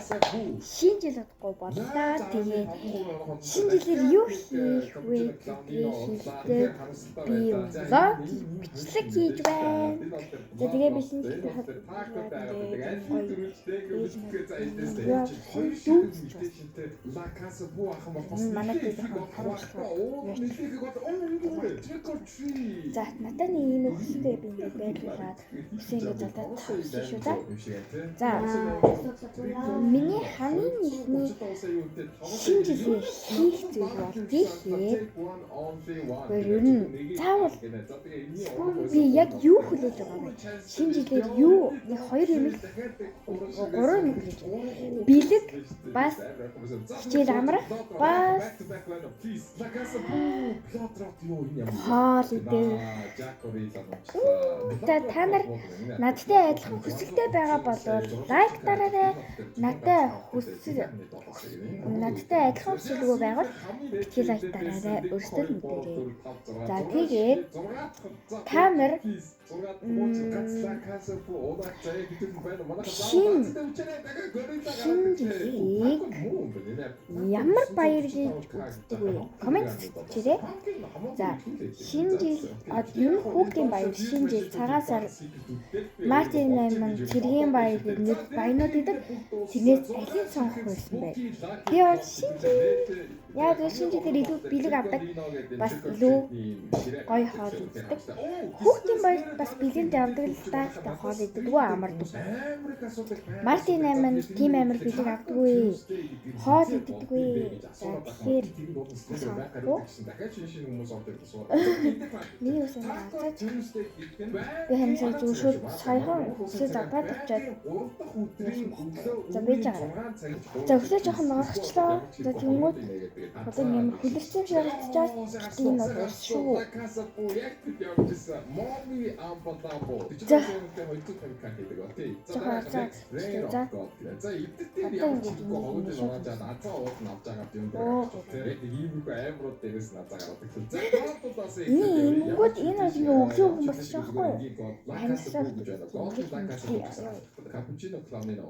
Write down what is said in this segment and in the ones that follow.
шинэ жил удахгүй боллоо. Тэгээд шинэ жилээр юу хийх вэ гэхээр би влог бичлэг хийж байна. За тэгээд би шинэ жилээр за надад нэг юм өгсөндөө би ингээд байрлуулад үсэн ингээд залдаад тавьсан шүү да. За миний хамгийн ихний шинэ жилээр хийх зүйл бол гэхээр ер нь заавал би яг юу хүлээж байгаа вэ? Шинэ жилээр юу нэг 2 юм л 3 юм хүлээж байна. Бэлэг бас хичээл амрах бас хоол идэх. Та нар надтай адилхан хүсэлтэй байгаа бол лайк дараарай. Надтай адилхан хүсэлгүй байвал битгий лайк дараарай. Өөрсдөө мэдээрэй. За тэгээд та нар шинэ жилийг ямар баяр гэж үздэг вэ? Комент хийгээрэй. За шинэ жил ер нь хүүхдийн баяр, шинэ жил, цагаан сар, Мартин Найман, цэргийн баяр гэдэг нэг баянууд идэг. Тэрнээс алийг сонгох байсан бай. Би бол шинэ жил яг шинэ жилээр илүү бэлэг авдаг. Бас илүү гоё хоол иддэг. Хүүхдийн баяр бас бэлэнтэй авдаг л та хоол иддэггүй амардаг. Мартин Найман тийм амар бэлэг авдаггүй. Хоол иддэггүй. За тэгэхээр миний үсэн хацаач би хамсаа зүгшүүл саяхан үсээ завдаад очиад за бэж байгаа. За өсөө жоохон норчлоо. За тэнгууд одоо юм хүлэрсэн шаардчаас тийм нь бол шүү. За Ингүүд энэ бол ингээ өглөө хүмүүс шахахгүй. Хамсаа капучино кламена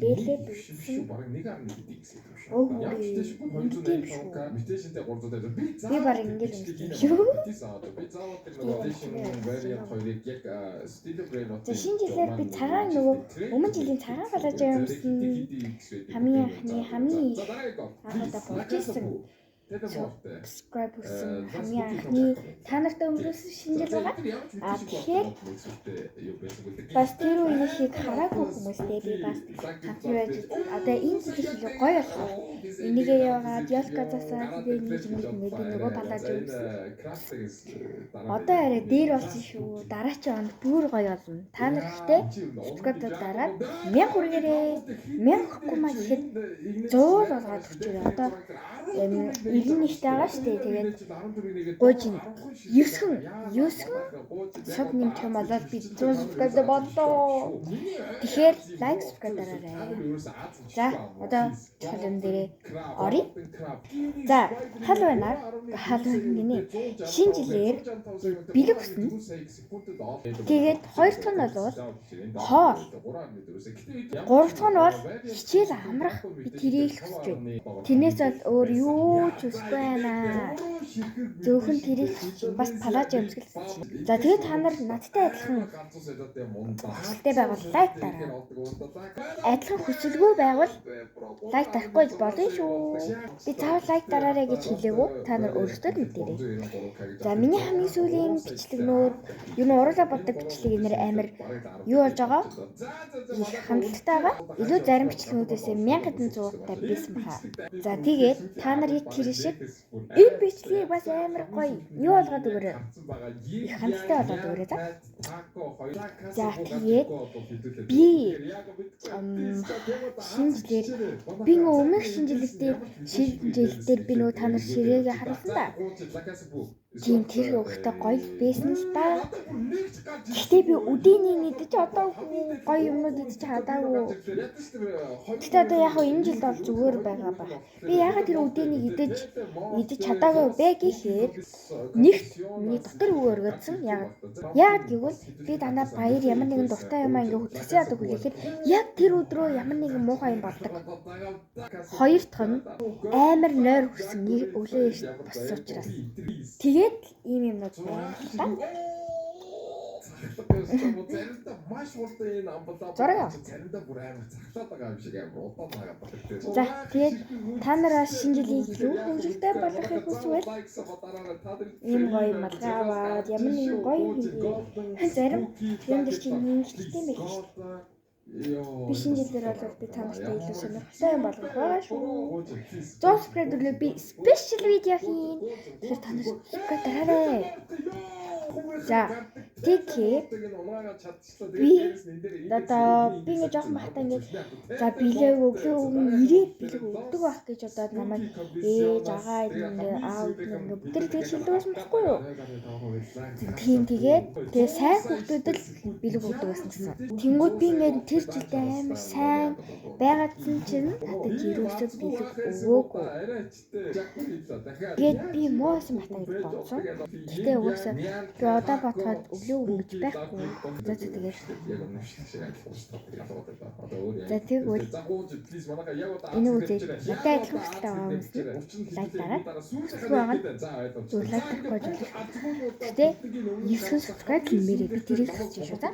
бэлээ биш баг нэг ам нэг гэдэг гэсэн юм шиг. Би баг ингээд шүү. За шинэ жилээр би цагаан нөгөө өмнө жилийн цагаан балаж юмсан хамгийн их анхудаа болж ирсэн. Subscribe хийсэн хамгийн анхны та нартай өнгөрөөсөн шинэ жил байгаа. Тэгэхээр бас тэр үеийг хараагүй хүмүүстэй би бас хатвэж одоо энэ жилийн илүү гоё болох. Энийгээ яваад ялка засаад тэгээд нэг нөгөө балаж юмсан. Одоо арай дээр болсон шүү. Дараачийн онд бүр гоё болно. Та нар ихтэй subscribe дараад 1000 хүргээрээ 1000 гэхгүй маа гэхэд 100 болгоод өчөө одоо 91 байгаа шүү дээ. Тэгээд гойжин 9 саб нэмэх юм болоод би 100 subscribe боллоо. Тэгэхээр лайк subscribe дараарай. За одоо чөлөн дээрээ оръё. За Halloween гинэ. Шинэ жилээр бэлэг хүснэ. Тэгээд хоёр дахь нь бол хоол. Гурав дахь нь бол хичээл амрах. Би тэрийг л хүсэж байна. Тэрнээс бол өөр юу ч хүсэхгүй байна. Зөвхөн тэрийг бас палаж өмсгөл. За тэгээд та нар надтай адилхан хүсэлтэй байвал лайк дараа. Адилхан хүсэлгүй байвал лайк дарахгүй болно шүү. Би цаавал лайк дараарай гэж хэлээгүү. Та нар өөрсдөө мэдээрэй. За миний хамгийн сүүлийн бичлэг нөр юу н уруулаа боддог бичлэг нэр амар юу болж байгаа? Их хандлагатай байгаа. Илүү зарим бичлэгнүүдээс 1000 хэдэн зууртай байсан баха. За тэгээд та нар яг тэр шиг энэ бичлэгийг бас амар гоё юу болгоод өгөөрэй. Их хандлагатай болгоод өгөөрэй за. За тэгээд би шинэ жилээр би өмнөх шинэ жилээр би нөгөө та нар ширээгээ харуулсан да. тийм тэр өгөхтэй гоё байсан л да. Гэхдээ би үдээний идэж одоо гоё юмнууд идэж чадаагүй. Гэхдээ одоо яг энэ жилд бол зүгээр байгаа баг. Би ягаад тэр үдээнийг идэж чадаагүй бэ гэхээр нэгт миний дотор үг өргөдсөн. Яг гэвэл би дандаа баяр ямар нэгэн дуртай юм ингээ хөтлөсөн яадаг хүлээхээр яг тэр өдрөө ямар нэгэн муухай юм болдог. Хоёр дахь нь амар нойр хүрсэн өглөө эрт боссон учраас. Тэгээд ийм юмнууд байна л да. За тэгээд та нараас шинэ жилийг илүү хөвгөлтэй болгохыг хүсвэл ийм гоё малгай аваад ямар нэгэн гоё юм хийгээ. Зарим юм дээр чинь ингэжтэй юм биш. Би шинэ жилээр бол би та нартай илүү сонирхолтой юм болгох байгаа шүү. 100 subscribe өглөө би special видео хийн. Тэгэхээр та нар subscribe дараарай. За тэгэхээр би ингээ жоохон бахтаа ингээ за билээ өглөө ирээд билэг өгдөг байх гэж бодоод намайг ээж агаа ингээ аав ингээ бүгд тэр шилдэг байсан байхгүй юу? Тийм тэгээ сайн хүүхдүүд л билэг өгдөг байсан гэсэн. Тэнгүүд би ингээ тэр жилдээ амар сайн байгаадсан чинь надад юусоо билэг өгөөгүй. Тэгээд би муусан бахтаа гэж бодсон. Гэтэ уусаа би одоо батгаад өглөө өгч байхгүй. За тэгээд тэгвэл энэ үдээ надад их хүсэлтэй байгаа хүмүүс лайк дараад зүгээр лайк дарахгүй жоо. Гэтэ 9 subscribe хиймээрээ би тэрийг хэлж шүү. За.